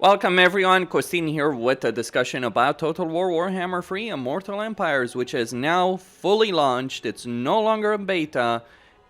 Welcome everyone, Costin here with a discussion about Total War Warhammer 3 Immortal Empires, which is now fully launched. It's no longer a beta,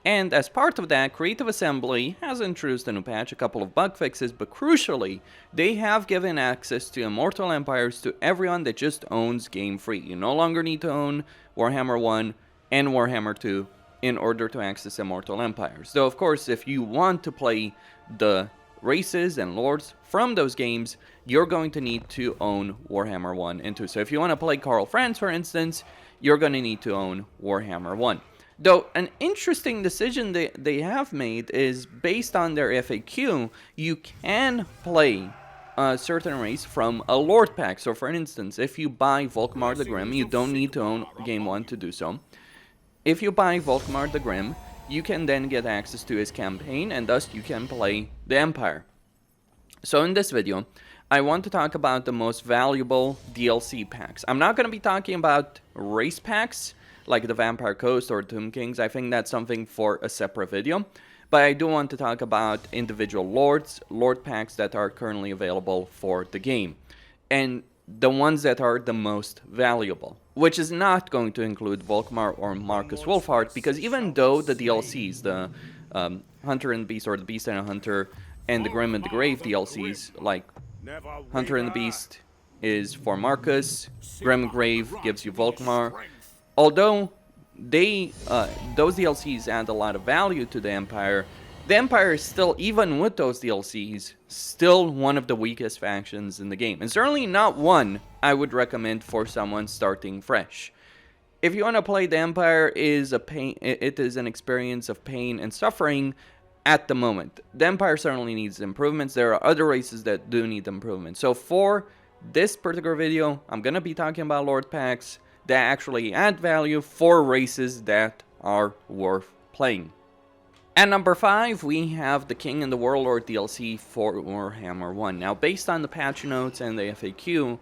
and as part of that, Creative Assembly has introduced a new patch, a couple of bug fixes, but crucially, they have given access to Immortal Empires to everyone that just owns Game Free. You no longer need to own Warhammer 1 and Warhammer 2 in order to access Immortal Empires. Though, of course, if you want to play the races and lords from those games, you're going to need to own Warhammer 1 and 2. So if you want to play Karl Franz, for instance, you're going to need to own Warhammer 1. Though an interesting decision they have made is based on their FAQ, you can play a certain race from a Lord pack. So for instance, if you buy Volkmar the Grim, you don't need to own Game 1 to do so. If you buy Volkmar the Grim, you can then get access to his campaign, and thus you can play the Empire. So in this video, I want to talk about the most valuable DLC packs. I'm not going to be talking about race packs, like the Vampire Coast or Tomb Kings. I think that's something for a separate video. But I do want to talk about individual Lord packs that are currently available for the game. And the ones that are the most valuable, which is not going to include Volkmar or Marcus Wolfhard, because even though the DLCs, the Hunter and the Beast or the Beast and a Hunter and the Grim and the Grave DLCs, like Hunter and the Beast is for Marcus, Grim and Grave gives you Volkmar, although they those DLCs add a lot of value to the Empire is still, even with those DLCs, still one of the weakest factions in the game. And certainly not one I would recommend for someone starting fresh. If you want to play the Empire, it is an experience of pain and suffering at the moment. The Empire certainly needs improvements. There are other races that do need improvement. So for this particular video, I'm going to be talking about Lord packs that actually add value for races that are worth playing. At number 5, we have the King and the Warlord DLC for Warhammer 1. Now, based on the patch notes and the FAQ,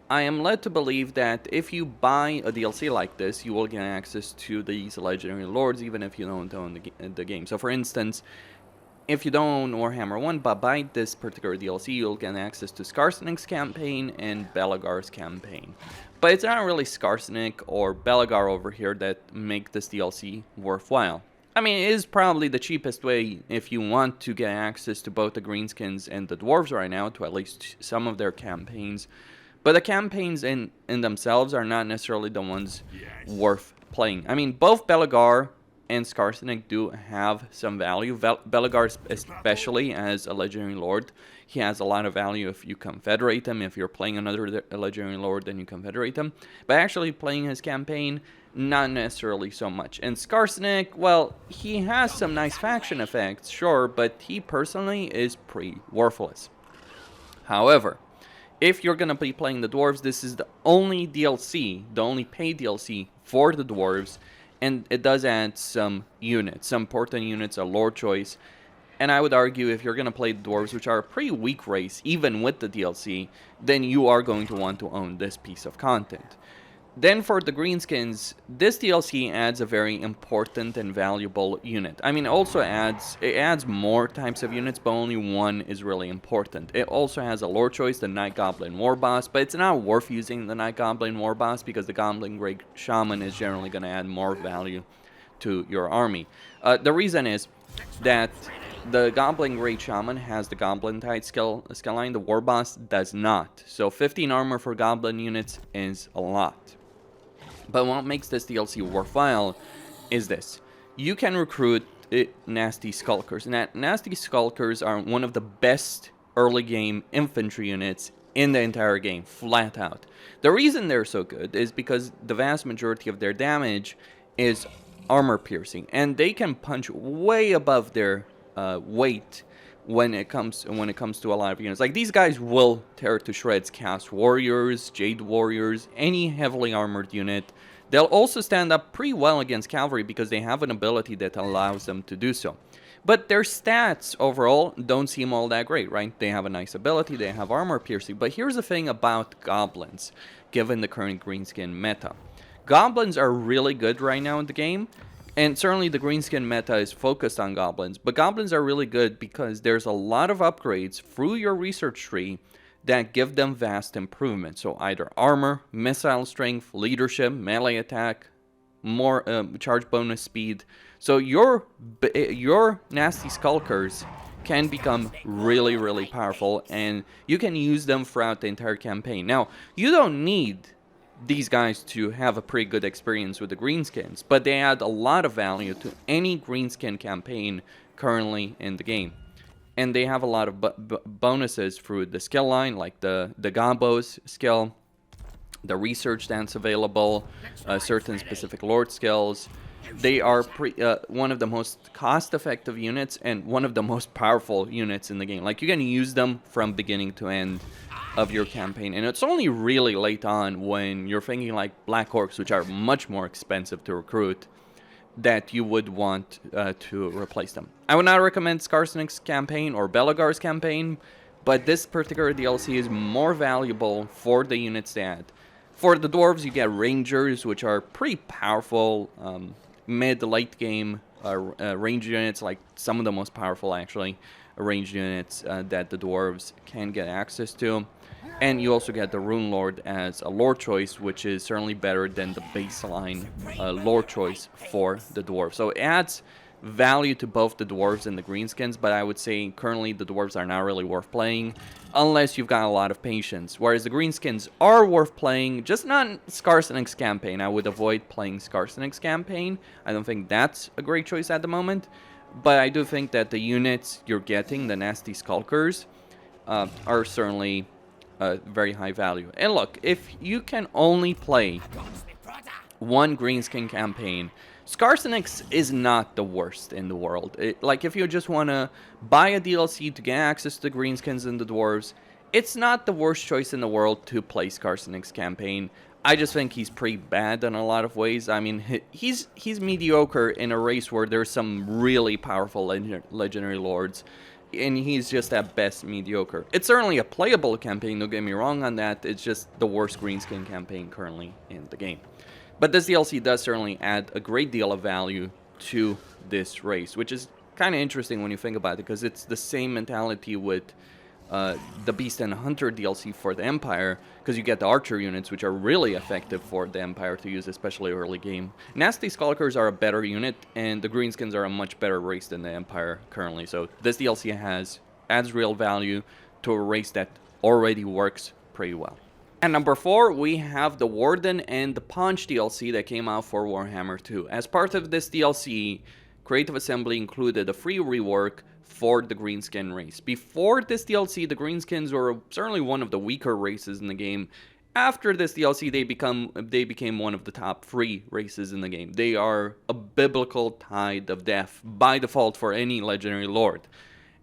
I am led to believe that if you buy a DLC like this, you will get access to these legendary lords, even if you don't own the game. So, for instance, if you don't own Warhammer 1, but buy this particular DLC, you'll get access to Skarsenik's campaign and Belegar's campaign. But it's not really Skarsenik or Belegar over here that make this DLC worthwhile. I mean, it is probably the cheapest way if you want to get access to both the Greenskins and the Dwarves right now, to at least some of their campaigns. But the campaigns in themselves are not necessarily the ones worth playing. I mean, both Belegar and Skarsenik do have some value. Belegar, especially as a Legendary Lord, he has a lot of value if you confederate him. If you're playing another Legendary Lord, then you confederate him. But actually playing his campaign, not necessarily so much. And Skarsenik, well, he has some nice faction effects, sure, but he personally is pretty worthless. However, if you're going to be playing the Dwarves, this is the only DLC, the only paid DLC for the Dwarves, and it does add some units, some important units, a Lord choice. And I would argue if you're going to play the Dwarves, which are a pretty weak race, even with the DLC, then you are going to want to own this piece of content. Then for the Greenskins, this DLC adds a very important and valuable unit. I mean, it adds more types of units, but only one is really important. It also has a lore choice, the Night Goblin War Boss, but it's not worth using the Night Goblin War Boss because the Goblin Great Shaman is generally going to add more value to your army. The reason is that the Goblin Great Shaman has the Goblin type skill line, the War Boss does not. So 15 armor for Goblin units is a lot. But what makes this DLC worthwhile is this. You can recruit Nasty Skulkers. Nasty Skulkers are one of the best early game infantry units in the entire game, flat out. The reason they're so good is because the vast majority of their damage is armor piercing, and they can punch way above their weight when it comes to a lot of units. Like, these guys will tear to shreds Chaos Warriors, Jade Warriors, any heavily armored unit. They'll also stand up pretty well against cavalry because they have an ability that allows them to do so. But their stats overall don't seem all that great, right? They have a nice ability, they have armor piercing. But here's the thing about goblins, given the current greenskin meta. Goblins are really good right now in the game, And certainly the greenskin meta is focused on goblins, but goblins are really good because there's a lot of upgrades through your research tree that give them vast improvements. So either armor, missile strength, leadership, melee attack, more charge bonus speed. So your nasty skulkers can become really, really powerful, and you can use them throughout the entire campaign. Now, you don't need these guys to have a pretty good experience with the greenskins, but they add a lot of value to any greenskin campaign currently in the game. And they have a lot of bonuses through the skill line, like the Gambos skill, the research that's available, certain specific lord skills. They are one of the most cost-effective units and one of the most powerful units in the game. Like, you can use them from beginning to end of your campaign, and it's only really late on when you're thinking like Black Orcs, which are much more expensive to recruit, that you would want to replace them. I would not recommend Skarsenik's campaign or Belagar's campaign, but this particular DLC is more valuable for the units they add. For the dwarves, you get rangers, which are pretty powerful mid-late game range units, like some of the most powerful actually ranged units that the dwarves can get access to. And you also get the Rune Lord as a lore choice, which is certainly better than the baseline lore choice for the dwarves. So it adds value to both the dwarves and the greenskins, but I would say currently the dwarves are not really worth playing unless you've got a lot of patience. Whereas the greenskins are worth playing, just not Skarsenik's campaign. I would avoid playing Skarsenik's campaign. I don't think that's a great choice at the moment. But I do think that the units you're getting, the nasty skulkers, are certainly very high value. And look, if you can only play one greenskin campaign, Skarsenik's is not the worst in the world. Like, if you just want to buy a DLC to get access to the greenskins and the dwarves, it's not the worst choice in the world to play Skarsenik's campaign. I just think he's pretty bad in a lot of ways. I mean, he's mediocre in a race where there's some really powerful legendary lords, and he's just at best mediocre. It's certainly a playable campaign, don't get me wrong on that. It's just the worst greenskin campaign currently in the game. But this DLC does certainly add a great deal of value to this race, which is kind of interesting when you think about it, because it's the same mentality with the Beast and Hunter DLC for the Empire, because you get the archer units, which are really effective for the Empire to use, especially early game. Nasty Skulkers are a better unit, and the Greenskins are a much better race than the Empire currently. So this DLC adds real value to a race that already works pretty well. At number 4, we have the Warden and the Paunch DLC that came out for Warhammer 2. As part of this DLC, Creative Assembly included a free rework for the Greenskin race. Before this DLC, the Greenskins were certainly one of the weaker races in the game. After this DLC, they became one of the top 3 races in the game. They are a biblical tide of death by default for any legendary lord.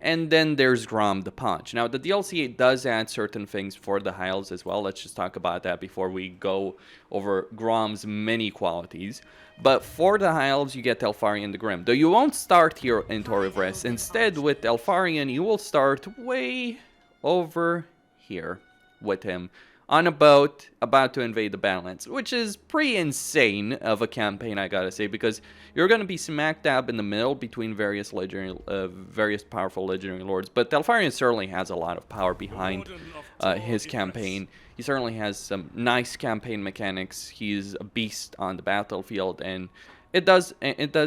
And then there's Grom the Paunch. Now, the DLC does add certain things for the High Elves as well. Let's just talk about that before we go over Grom's many qualities. But for the High Elves, you get Elfarion the Grim. Though you won't start here in Torivres. Instead, with Elfarion, you will start way over here with him on a boat about to invade the Badlands, which is pretty insane of a campaign, I gotta say, because you're gonna be smack dab in the middle between various powerful legendary lords. But Elfarion certainly has a lot of power behind his campaign. He certainly has some nice campaign mechanics. He's a beast on the battlefield, and it does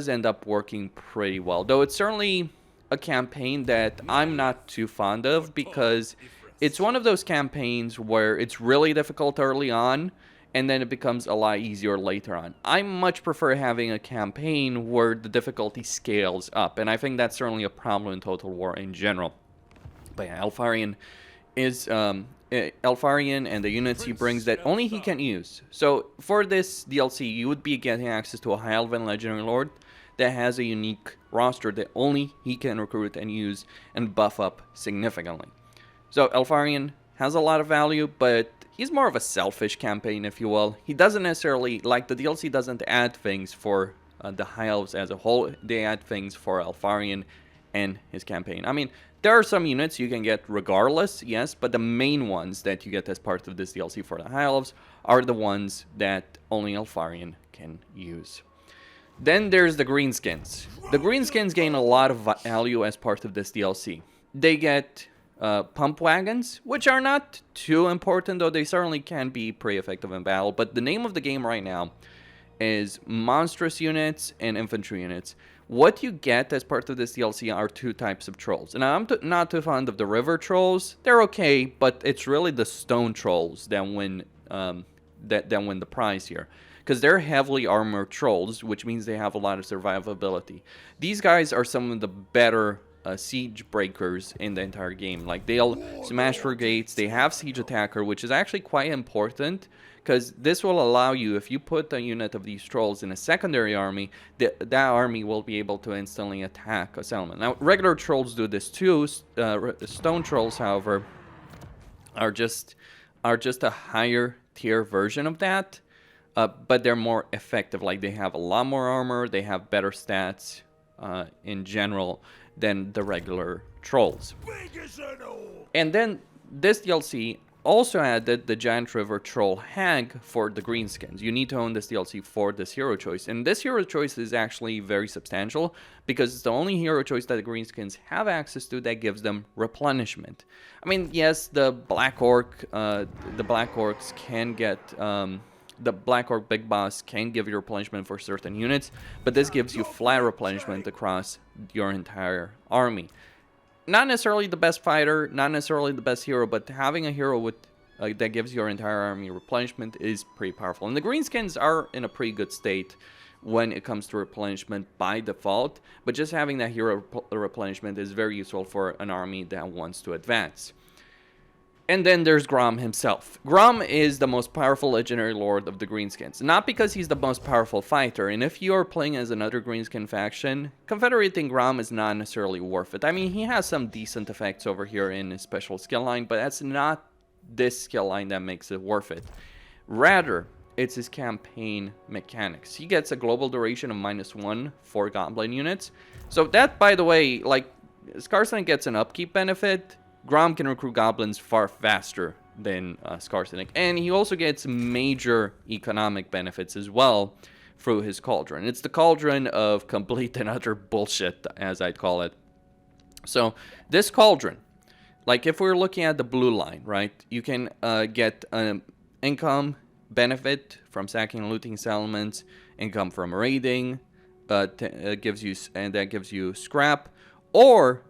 end up working pretty well. Though it's certainly a campaign that I'm not too fond of, because it's one of those campaigns where it's really difficult early on, and then it becomes a lot easier later on. I much prefer having a campaign where the difficulty scales up, and I think that's certainly a problem in Total War in general. But yeah, Elfarion and the units he brings that only he can use. So for this DLC, you would be getting access to a High Elven Legendary Lord that has a unique roster that only he can recruit and use and buff up significantly. So Elfarion has a lot of value, but he's more of a selfish campaign, if you will. He doesn't necessarily, like, the DLC doesn't add things for the High Elves as a whole. They add things for Elfarion and his campaign. I mean, there are some units you can get regardless, yes, but the main ones that you get as part of this DLC for the High Elves are the ones that only Elfarion can use. Then there's the Greenskins. The Greenskins gain a lot of value as part of this DLC. They get pump wagons, which are not too important, though they certainly can be pretty effective in battle. But the name of the game right now is monstrous units and infantry units. What you get as part of this DLC are two types of trolls. And I'm not too fond of the river trolls. They're okay, but it's really the stone trolls that win the prize here. Because they're heavily armored trolls, which means they have a lot of survivability. These guys are some of the better siege breakers in the entire game. Like, they'll smash through gates. They have siege attacker, which is actually quite important, because this will allow you, if you put a unit of these trolls in a secondary army, that army will be able to instantly attack a settlement. Now, regular trolls do this too. Stone trolls, however, are just a higher tier version of that, but they're more effective. Like, they have a lot more armor, they have better stats in general than the regular trolls. And then this DLC also added the Giant River Troll Hag for the greenskins. You need to own this DLC for this hero choice. And this hero choice is actually very substantial because it's the only hero choice that the greenskins have access to that gives them replenishment. I mean, yes, the Black Orc, the Black Orcs can get... the Black Orc Big Boss can give you replenishment for certain units, but this gives you flat replenishment across your entire army. Not necessarily the best fighter, not necessarily the best hero, but having a hero with that gives your entire army replenishment is pretty powerful. And the greenskins are in a pretty good state when it comes to replenishment by default, but just having that hero replenishment is very useful for an army that wants to advance. And then there's Grom himself. Grom is the most powerful legendary lord of the greenskins. Not because he's the most powerful fighter, and if you're playing as another greenskin faction, confederating Grom is not necessarily worth it. I mean, he has some decent effects over here in his special skill line, but that's not this skill line that makes it worth it. Rather, it's his campaign mechanics. He gets a global duration of -1 for goblin units. So that, by the way, like, Scarsonic gets an upkeep benefit. Grom can recruit goblins far faster than Scarsonic. And he also gets major economic benefits as well through his cauldron. It's the cauldron of complete and utter bullshit, as I'd call it. So this cauldron, like if we're looking at the blue line, right, you can get an income benefit from sacking and looting settlements, income from raiding, that gives you scrap, or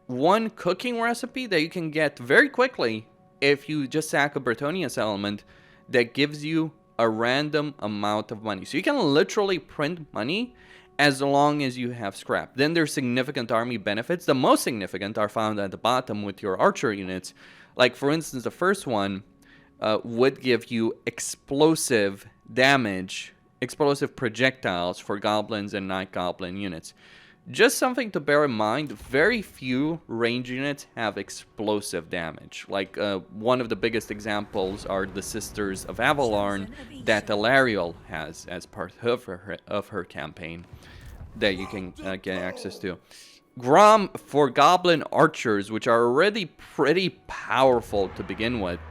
one cooking recipe that you can get very quickly if you just sack a Bretonnia settlement that gives you a random amount of money. So you can literally print money as long as you have scrap. Then there's significant army benefits. The most significant are found at the bottom with your archer units. Like, for instance, the first one would give you explosive damage, explosive projectiles for goblins and night goblin units. Just something to bear in mind, very few range units have explosive damage. Like, one of the biggest examples are the Sisters of Avalorn that Ilariel has as part of her campaign that you can get access to. Grom for goblin archers, which are already pretty powerful to begin with,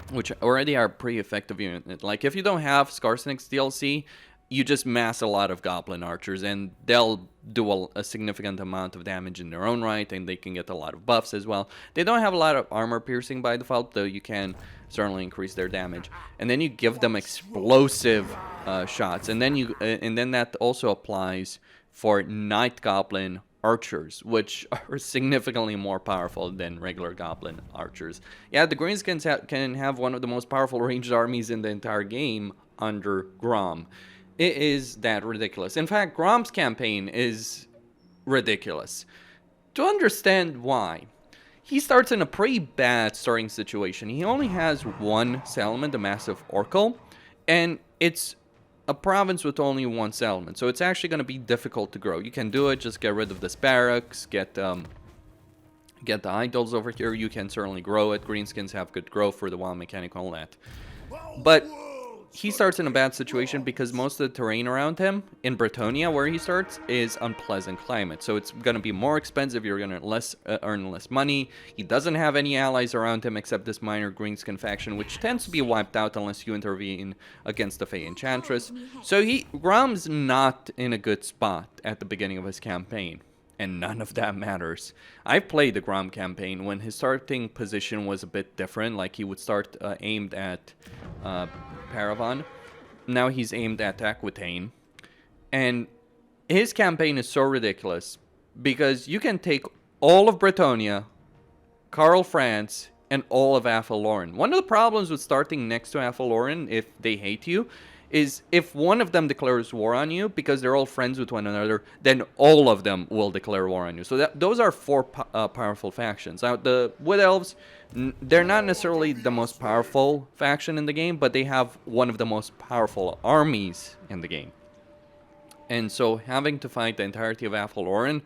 which already are pretty effective unit. Like, if you don't have Scarsonic's DLC, you just mass a lot of goblin archers, and they'll do a significant amount of damage in their own right, and they can get a lot of buffs as well. They don't have a lot of armor piercing by default, though you can certainly increase their damage. And then you give them explosive shots, and then that also applies for night goblin archers, which are significantly more powerful than regular goblin archers. Yeah, the greenskins can have one of the most powerful ranged armies in the entire game under Grom. It is that ridiculous. In fact, Grom's campaign is ridiculous. To understand why, he starts in a pretty bad starting situation. He only has one settlement, the Massive Oracle, and it's a province with only one settlement. So it's actually going to be difficult to grow. You can do it, just get rid of this barracks, get the idols over here. You can certainly grow it. Greenskins have good growth for the wild mechanic and all that. But he starts in a bad situation because most of the terrain around him in Bretonnia, where he starts, is unpleasant climate. So it's going to be more expensive. You're going to earn less money. He doesn't have any allies around him except this minor greenskin faction, which tends to be wiped out unless you intervene against the Fey Enchantress. So Grom's not in a good spot at the beginning of his campaign. and none of that matters. I've played the Grom campaign when his starting position was a bit different, like he would start aimed at Paravan. Now he's aimed at Aquitaine. And his campaign is so ridiculous because you can take all of Bretonnia, Karl France, and all of Athelloren. One of the problems with starting next to Athelloren, if they hate you, is if one of them declares war on you, because they're all friends with one another, then all of them will declare war on you. So those are four powerful factions. Now, the Wood Elves, they're not necessarily the most powerful faction in the game, but they have one of the most powerful armies in the game. And so having to fight the entirety of Athelloren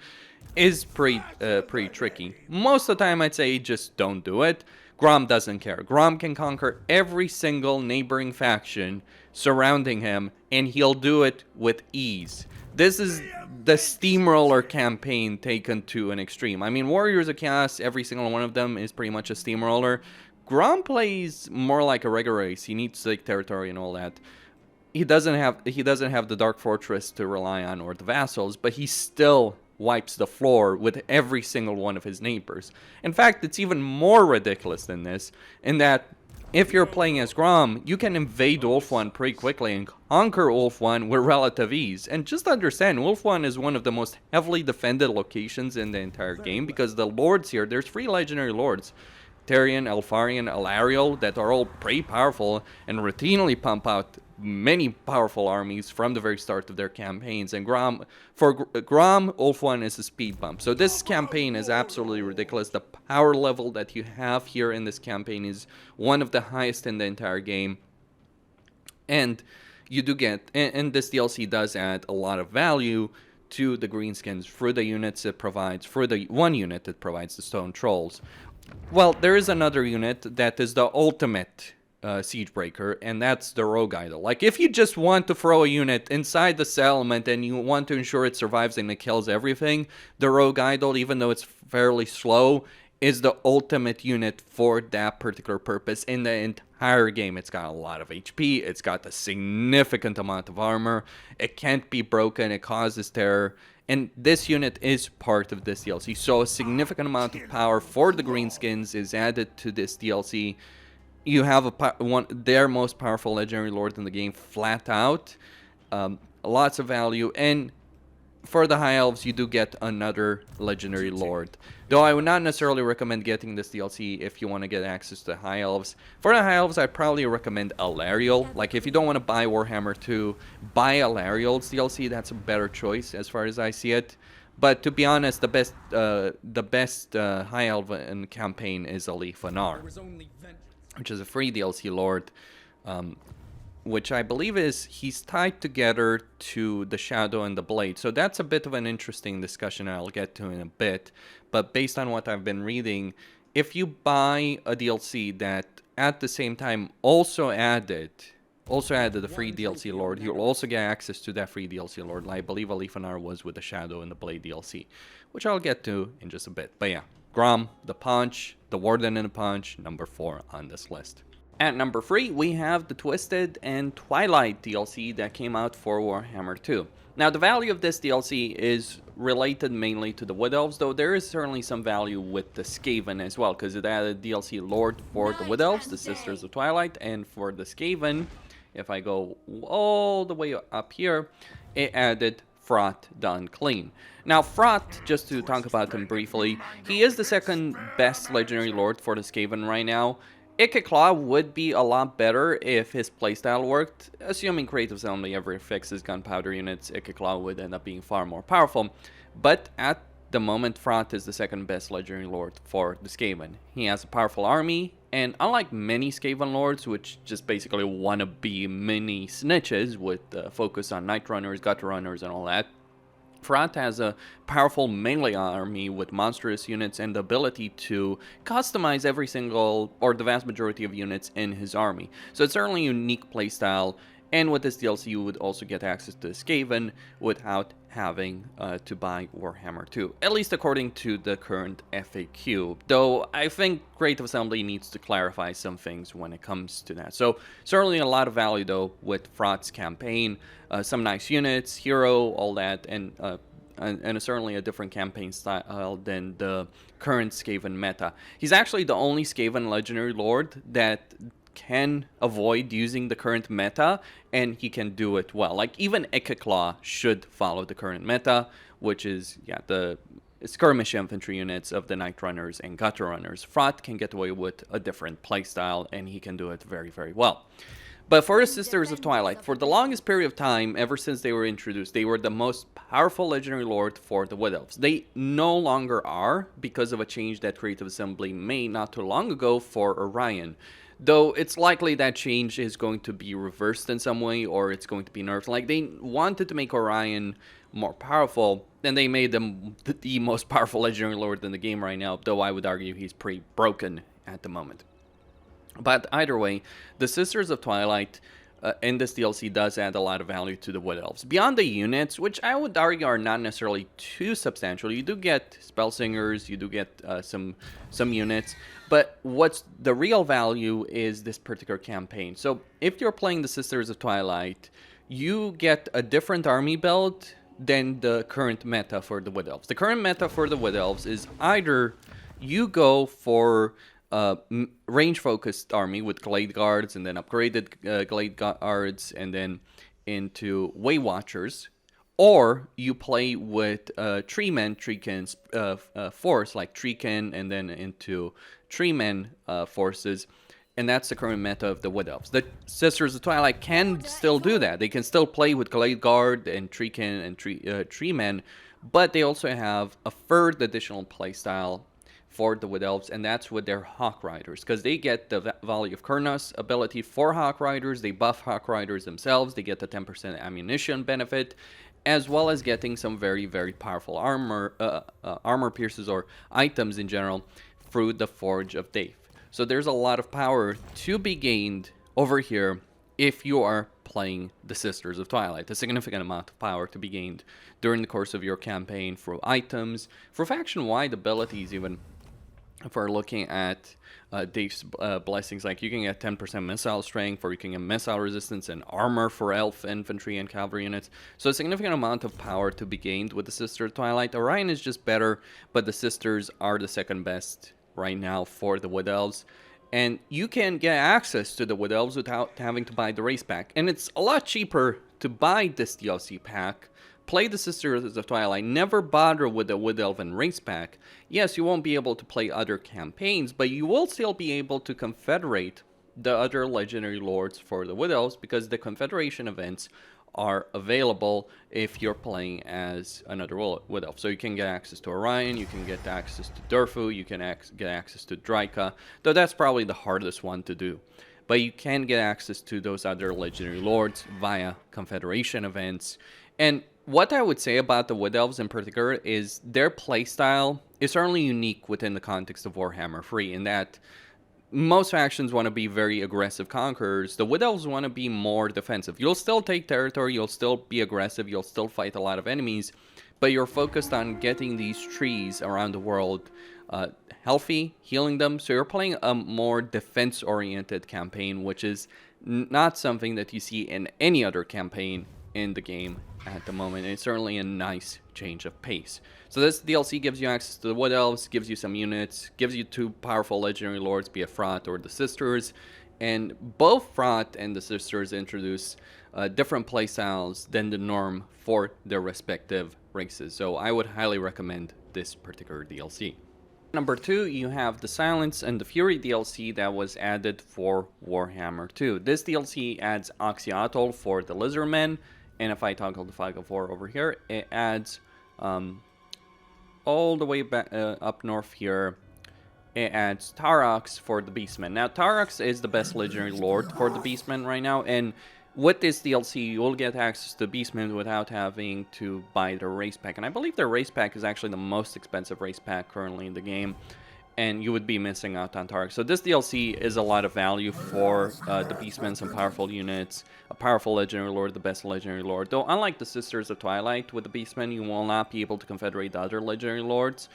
is pretty tricky. Most of the time, I'd say just don't do it. Grom doesn't care. Grom can conquer every single neighboring faction surrounding him, and he'll do it with ease. This is the steamroller campaign taken to an extreme. I mean, Warriors of Chaos, every single one of them is pretty much a steamroller. Grom plays more like a regular race. He needs to take territory and all that. He doesn't have the Dark Fortress to rely on or the vassals, but he still wipes the floor with every single one of his neighbors. In fact, it's even more ridiculous than this, in that if you're playing as Grom, you can invade Ulthuan pretty quickly and conquer Ulthuan with relative ease. And just understand, Ulthuan is one of the most heavily defended locations in the entire game, because the lords here, there's 3 legendary lords, Therian, Elfarian, Alariel, that are all pretty powerful and routinely pump out many powerful armies from the very start of their campaigns. And for Grom, Ulthuan is a speed bump. So this campaign is absolutely ridiculous. The power level that you have here in this campaign is one of the highest in the entire game. And you do get, and this DLC does add a lot of value to the greenskins through the units it provides, for the one unit that provides the stone trolls. Well, there is another unit that is the ultimate siege breaker, and that's the Rogue Idol. Like, if you just want to throw a unit inside the settlement and you want to ensure it survives and it kills everything, the Rogue Idol, even though it's fairly slow, is the ultimate unit for that particular purpose in the entire game. It's got a lot of HP, it's got a significant amount of armor, it can't be broken, it causes terror, and this unit is part of this DLC. So a significant amount of power for the greenskins is added to this DLC. You have their most powerful legendary lord in the game flat out. Lots of value. And for the High Elves, you do get another legendary lord. Though I would not necessarily recommend getting this DLC if you want to get access to the High Elves. For the High Elves, I'd probably recommend Alariel. Like, if you don't want to buy Warhammer 2, buy Alariel's DLC. That's a better choice as far as I see it. But to be honest, the best High Elven campaign is Ali Fanar, which is a free DLC lord, which I believe he's tied together to the Shadow and the Blade. So that's a bit of an interesting discussion I'll get to in a bit. But based on what I've been reading, if you buy a DLC that at the same time also added a free DLC lord, you'll also get access to that free DLC lord. I believe Alifanar was with the Shadow and the Blade DLC, which I'll get to in just a bit. But yeah, Grom, the Paunch, the Warden and the Paunch, number 4 on this list. At number 3, we have the Twisted and Twilight DLC that came out for Warhammer 2. Now, the value of this DLC is related mainly to the Wood Elves, though there is certainly some value with the Skaven as well, because it added DLC Lord for the Wood Elves, the Sisters of Twilight, and for the Skaven, if I go all the way up here, it added Fraught the Unclean. Now, Fraught, just to talk about him briefly, he is the second best legendary lord for the Skaven right now. Ikeclaw would be a lot better if his playstyle worked. Assuming Creative only ever fixes gunpowder units, Ikeclaw would end up being far more powerful. But at the moment, Fraught is the second best legendary lord for the Skaven. He has a powerful army, and unlike many Skaven lords, which just basically want to be mini snitches with focus on Night Runners, Gutter Runners, and all that, Fraught has a powerful melee army with monstrous units and the ability to customize every single, or the vast majority of units in his army. So it's certainly a unique playstyle, and with this DLC you would also get access to Skaven without having to buy Warhammer 2, at least according to the current FAQ, though I think Creative Assembly needs to clarify some things when it comes to that. So certainly a lot of value though with Fraught's campaign, some nice units, hero, all that, and and certainly a different campaign style than the current Skaven meta. He's actually the only Skaven legendary lord that can avoid using the current meta, and he can do it well. Like, even Ekeclaw should follow the current meta, which is, yeah, the skirmish infantry units of the Night Runners and Gutter Runners. Frot can get away with a different playstyle, and he can do it very, very well. But for the Sisters of Twilight, for the longest period of time, ever since they were introduced, they were the most powerful legendary lord for the Wood Elves. They no longer are, because of a change that Creative Assembly made not too long ago for Orion. Though it's likely that change is going to be reversed in some way, or it's going to be nerfed. Like, they wanted to make Orion more powerful, and they made them the most powerful legendary lord in the game right now, though I would argue he's pretty broken at the moment. But either way, the Sisters of Twilight in this DLC does add a lot of value to the Wood Elves. Beyond the units, which I would argue are not necessarily too substantial, you do get Spell Singers, you do get some units, but what's the real value is this particular campaign. So if you're playing the Sisters of Twilight, you get a different army build than the current meta for the Wood Elves. The current meta for the Wood Elves is either you go for range-focused army with Glade Guards and then upgraded Glade Guards and then into Way Watchers, or you play with Treemen, Treeken's force, like Treeken and then into Treemen forces, and that's the current meta of the Wood Elves. The Sisters of Twilight can still do that. They can still play with Glade Guard and Treeken and Treemen, but they also have a third additional playstyle for the Wood Elves, and that's with their Hawk Riders, because they get the Valley of Kurnos ability for Hawk Riders. They buff Hawk Riders themselves. They get the 10% ammunition benefit, as well as getting some very, very powerful armor pierces or items in general through the Forge of Dave. So there's a lot of power to be gained over here if you are playing the Sisters of Twilight. A significant amount of power to be gained during the course of your campaign through items, for faction-wide abilities even. If we're looking at Dave's blessings, like you can get 10% missile strength, or you can get missile resistance and armor for elf infantry and cavalry units. So a significant amount of power to be gained with the Sister of Twilight. Orion is just better, but the Sisters are the second best right now for the Wood Elves. And you can get access to the Wood Elves without having to buy the race pack. And it's a lot cheaper to buy this DLC pack. Play the Sisters of Twilight, never bother with the Wood Elven race pack. Yes, you won't be able to play other campaigns, but you will still be able to confederate the other legendary lords for the Wood Elves, because the confederation events are available if you're playing as another Wood Elf. So you can get access to Orion, you can get access to Durfu, you can get access to Draika, though that's probably the hardest one to do. But you can get access to those other legendary lords via confederation events. And what I would say about the Wood Elves in particular is their playstyle is certainly unique within the context of Warhammer 3, in that most factions want to be very aggressive conquerors. The Wood Elves want to be more defensive. You'll still take territory, you'll still be aggressive, you'll still fight a lot of enemies, but you're focused on getting these trees around the world healthy, healing them. So you're playing a more defense-oriented campaign, which is not something that you see in any other campaign in the game at the moment. It's certainly a nice change of pace. So this DLC gives you access to the Wood Elves, gives you some units, gives you two powerful legendary lords, be it Frot or the Sisters, and both Frot and the Sisters introduce different playstyles than the norm for their respective races. So I would highly recommend this particular DLC. Number 2, you have the Silence and the Fury DLC that was added for Warhammer 2. This DLC adds Oxyatl for the Lizardmen, and if I toggle the Flag of War over here, it adds all the way back up north here, it adds Tarox for the Beastmen. Now, Tarox is the best legendary lord for the Beastmen right now, and with this DLC, you'll get access to Beastmen without having to buy the race pack. And I believe the race pack is actually the most expensive race pack currently in the game, and you would be missing out on Tarox. So this DLC is a lot of value for the Beastmen, some powerful units, a powerful legendary lord, the best legendary lord. Though unlike the Sisters of Twilight, with the Beastmen, you will not be able to confederate the other legendary lords,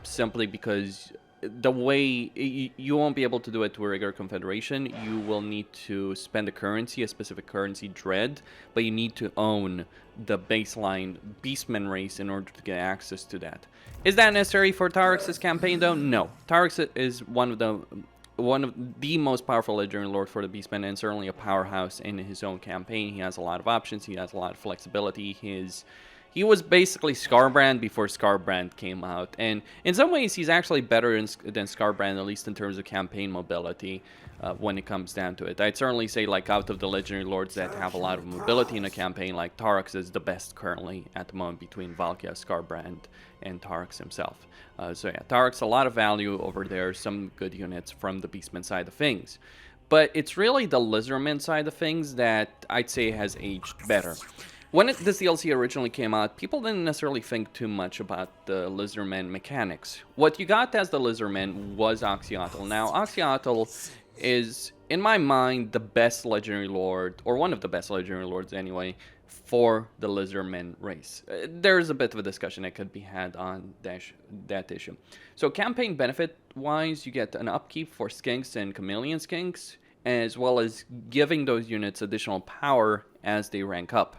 simply because the way you won't be able to do it to a regular confederation. You will need to spend a currency, a specific currency, dread, but you need to own the baseline Beastman race in order to get access to that. Is that necessary for Taryx's campaign though? No. Taryx is one of the most powerful legendary lord for the Beastmen, and certainly a powerhouse in his own campaign. He has a lot of options, he has a lot of flexibility. He was basically Scarbrand before Scarbrand came out, and in some ways he's actually better than Scarbrand, at least in terms of campaign mobility, when it comes down to it. I'd certainly say, like, out of the legendary lords that have a lot of mobility in a campaign, like, Taryx is the best currently at the moment between Valkia, Scarbrand, and Taryx himself. So yeah, Taryx, a lot of value over there, some good units from the Beastman side of things. But it's really the Lizardman side of things that I'd say has aged better. When this DLC originally came out, people didn't necessarily think too much about the Lizardman mechanics. What you got as the Lizardman was Oxyotl. Now, Oxyotl is, in my mind, the best legendary lord, or one of the best legendary lords anyway, for the Lizardman race. There's a bit of a discussion that could be had on that issue. So campaign benefit-wise, you get an upkeep for skinks and chameleon skinks, as well as giving those units additional power as they rank up.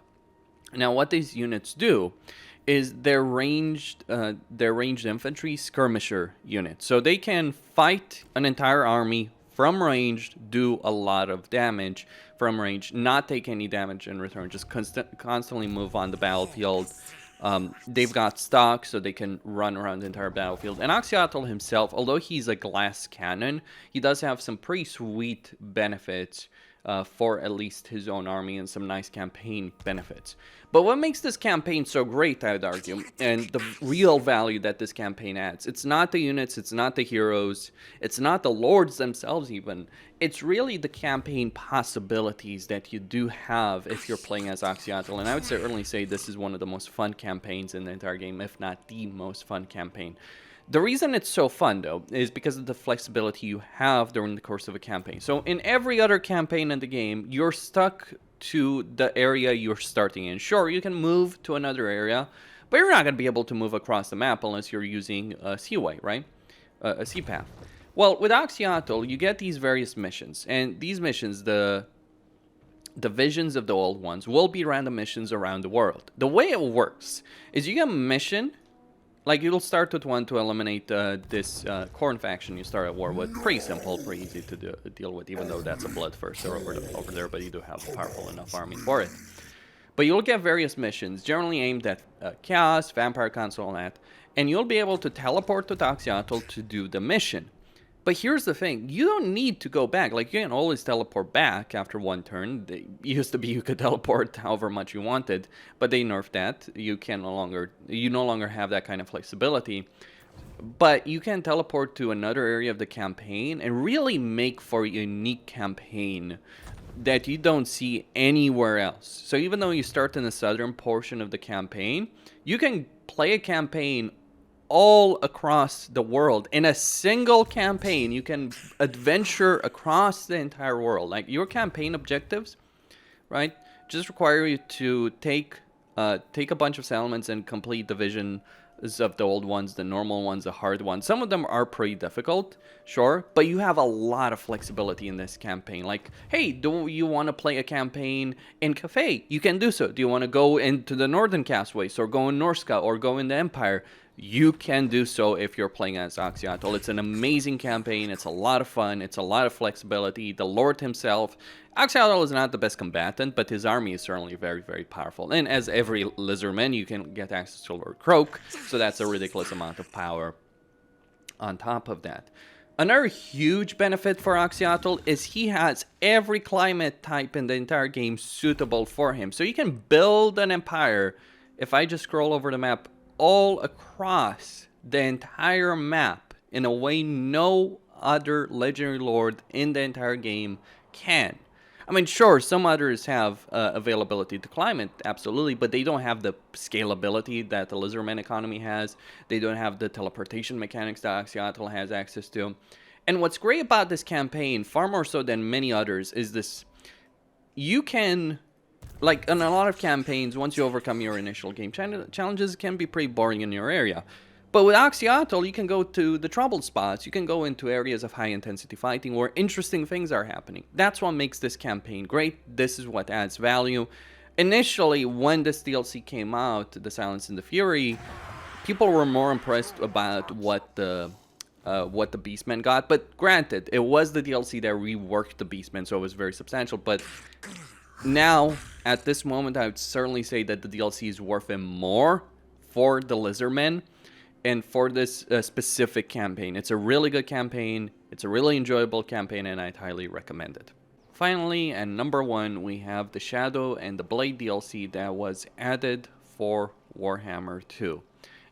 Now, what these units do is they're ranged infantry skirmisher units. So they can fight an entire army from range, do a lot of damage from range, not take any damage in return, just constantly move on the battlefield. They've got stock, so they can run around the entire battlefield. And Oxyotl himself, although he's a glass cannon, he does have some pretty sweet benefits for at least his own army, and some nice campaign benefits. But what makes this campaign so great, I would argue, and the real value that this campaign adds, it's not the units, it's not the heroes, it's not the lords themselves even, it's really the campaign possibilities that you do have if you're playing as Oxyotl. And I would certainly say this is one of the most fun campaigns in the entire game, if not the most fun campaign. The reason it's so fun, though, is because of the flexibility you have during the course of a campaign. So in every other campaign in the game, you're stuck to the area you're starting in. Sure, you can move to another area, but you're not going to be able to move across the map unless you're using a seaway, right? A sea path. Well, with Oxyotl, you get these various missions, and these missions, the visions of the old ones, will be random missions around the world. The way it works is you get a mission. Like, you'll start with one to eliminate this Khorne faction you start at war with. Pretty simple, pretty easy to deal with, even though that's a bloodthirster over there, but you do have a powerful enough army for it. But you'll get various missions, generally aimed at Chaos, Vampire Council, and that, and you'll be able to teleport to Oxyotl to do the mission. But here's the thing, you don't need to go back. Like, you can always teleport back after one turn. It used to be you could teleport however much you wanted, but they nerfed that. You no longer have that kind of flexibility. But you can teleport to another area of the campaign and really make for a unique campaign that you don't see anywhere else. So even though you start in the southern portion of the campaign, you can play a campaign all across the world. In a single campaign, you can adventure across the entire world. Like, your campaign objectives, right, just require you to take a bunch of settlements and complete the visions of the old ones, the normal ones, the hard ones. Some of them are pretty difficult, sure, but you have a lot of flexibility in this campaign. Like, hey, do you want to play a campaign in Cathay? You can do so. Do you want to go into the Northern Castaways, or go in Norska, or go in the Empire? You can do so if you're playing as Oxyotl. It's an amazing campaign. It's a lot of fun. It's a lot of flexibility. The Lord himself, Oxyotl is not the best combatant, but his army is certainly very, very powerful. And as every Lizardman, you can get access to Lord Croak, so that's a ridiculous amount of power on top of that. Another huge benefit for Oxyotl is he has every climate type in the entire game suitable for him. So you can build an empire. If I just scroll over the map, all across the entire map in a way no other legendary lord in the entire game can. I mean, sure, some others have availability to climate, absolutely, but they don't have the scalability that the Lizardman economy has. They don't have the teleportation mechanics that Oxyotl has access to. And what's great about this campaign, far more so than many others, is this: you can, like, in a lot of campaigns, once you overcome your initial game challenges, it can be pretty boring in your area. But with Oxyotl, you can go to the troubled spots. You can go into areas of high-intensity fighting where interesting things are happening. That's what makes this campaign great. This is what adds value. Initially, when this DLC came out, The Silence and the Fury, people were more impressed about what the Beastmen got. But granted, it was the DLC that reworked the Beastmen, so it was very substantial. But now, at this moment, I would certainly say that the DLC is worth it more for the Lizardmen and for this specific campaign. It's a really good campaign, it's a really enjoyable campaign, and I'd highly recommend it. Finally, and number 1, we have the Shadow and the Blade DLC that was added for Warhammer 2.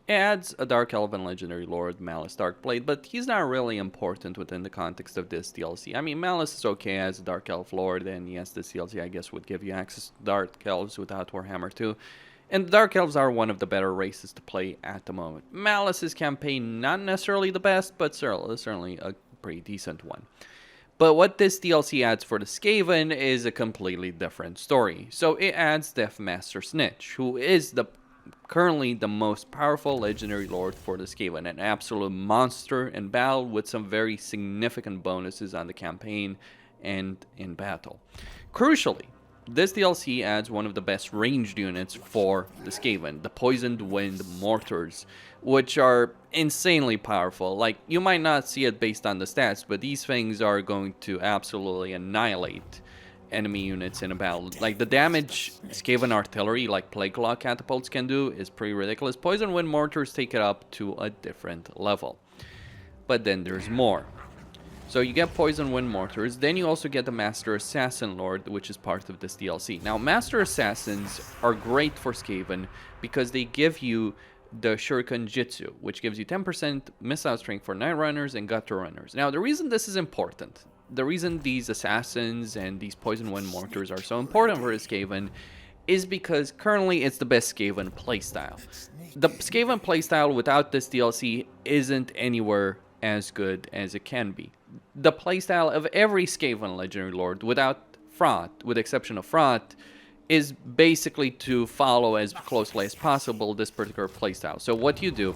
It adds a Dark Elven Legendary Lord, Malice Darkblade, but he's not really important within the context of this DLC. I mean, Malice is okay as a Dark Elf Lord, and yes, this DLC I guess would give you access to Dark Elves without Warhammer 2. And the Dark Elves are one of the better races to play at the moment. Malice's campaign, not necessarily the best, but certainly a pretty decent one. But what this DLC adds for the Skaven is a completely different story. So it adds Deathmaster Snitch, who is currently the most powerful legendary lord for the Skaven, an absolute monster in battle with some very significant bonuses on the campaign and in battle. Crucially, this DLC adds one of the best ranged units for the Skaven, the Poisoned Wind Mortars, which are insanely powerful. Like, you might not see it based on the stats, but these things are going to absolutely annihilate enemy units in a battle. Like, the damage Skaven artillery, like Plague Claw catapults, can do is pretty ridiculous. Poisoned Wind Mortars take it up to a different level. But then there's more. So you get Poison Wind Mortars, then you also get the Master Assassin Lord, which is part of this DLC. Now, Master Assassins are great for Skaven because they give you the Shuriken Jitsu, which gives you 10% missile strength for Night Runners and Gutter Runners. Now, the reason this is important, the reason these Assassins and these Poison Wind Mortars are so important for Skaven is because currently it's the best Skaven playstyle. The Skaven playstyle without this DLC isn't anywhere as good as it can be. The playstyle of every Skaven Legendary Lord, without Fraud, with the exception of Fraud, is basically to follow as closely as possible this particular playstyle. So what you do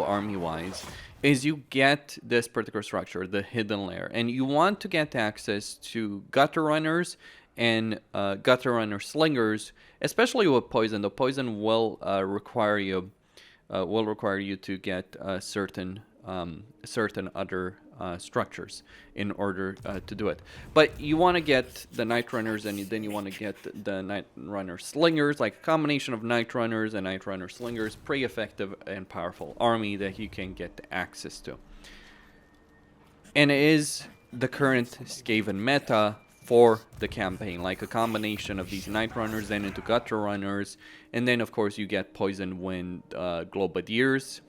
army-wise, is you get this particular structure, the Hidden Lair, and you want to get access to Gutter Runners and Gutter Runner Slingers, especially with Poison. The Poison will require you to get certain other structures in order to do it. But you want to get the Night Runners, and then you want to get the Night Runner Slingers, like a combination of Night Runners and Night Runner Slingers, pretty effective and powerful army that you can get access to. And it is the current Skaven meta for the campaign, like a combination of these Night Runners then into Gutter Runners, and then of course you get Poison Wind Globadiers,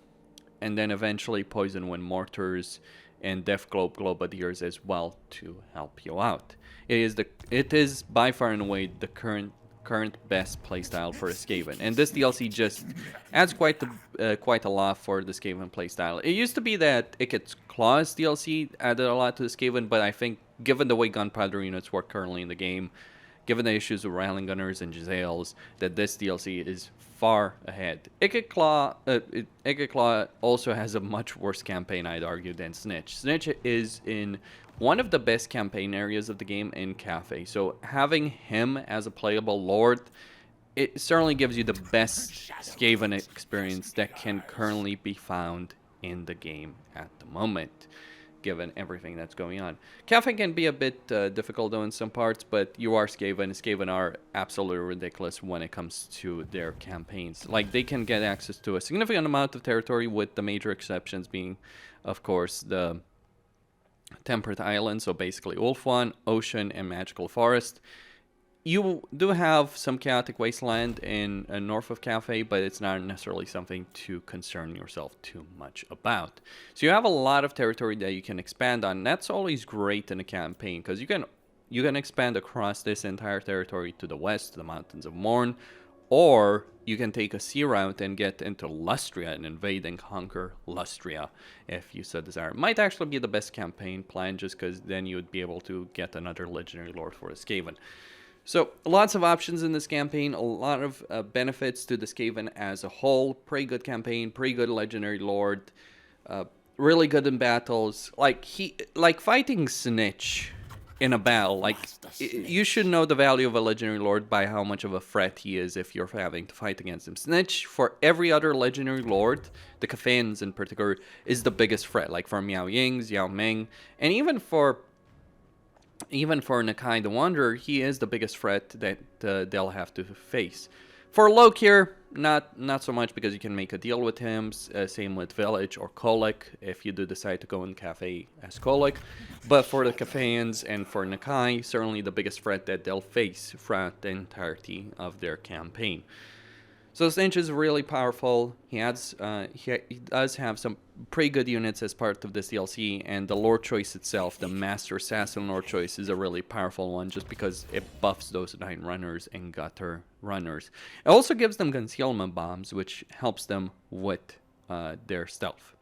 and then eventually Poison Wind Mortars and Death Globe Globadiers as well to help you out. It is by far and away the current best playstyle for a Skaven, and this DLC just adds quite a lot for the Skaven playstyle. It used to be that Icat's Claws DLC added a lot to the Skaven, but I think given the way gunpowder units work currently in the game, given the issues with Rattling Gunners and Giselles, that this DLC is far ahead. Icat Claw also has a much worse campaign, I'd argue, than Snitch. Snitch is in one of the best campaign areas of the game in Cafe, so having him as a playable Lord, it certainly gives you the best Skaven experience that can currently be found in the game at the moment, given everything that's going on. Cafe can be a bit difficult though in some parts, but you are Skaven. Skaven are absolutely ridiculous when it comes to their campaigns. Like, they can get access to a significant amount of territory, with the major exceptions being, of course, the Temperate Island, so basically Ulthuan, Ocean, and Magical Forest. You do have some Chaotic Wasteland in north of Cafe, but it's not necessarily something to concern yourself too much about. So you have a lot of territory that you can expand on. That's always great in a campaign, because you can expand across this entire territory to the west, to the Mountains of Morn, or you can take a sea route and get into Lustria and invade and conquer Lustria, if you so desire. It might actually be the best campaign plan, just because then you would be able to get another Legendary Lord for the Skaven. So, lots of options in this campaign, a lot of benefits to the Skaven as a whole. Pretty good campaign, pretty good Legendary Lord, really good in battles. Like fighting Snitch in a battle, like, you should know the value of a Legendary Lord by how much of a threat he is if you're having to fight against him. Snitch, for every other Legendary Lord, the Cathans in particular, is the biggest threat. Like for Miao Yings, Yao Ming, and even for Nakai the Wanderer, he is the biggest threat that they'll have to face. For Lokir, not so much, because you can make a deal with him. Same with Village or Kolek, if you do decide to go in Cafe as Kolek. But for the Cathans and for Nakai, certainly the biggest threat that they'll face throughout the entirety of their campaign. So Snitch is really powerful. He does have some pretty good units as part of this DLC, and the lore choice itself, the Master Assassin lore choice, is a really powerful one just because it buffs those 9 runners and gutter runners. It also gives them concealment bombs, which helps them with their stealth.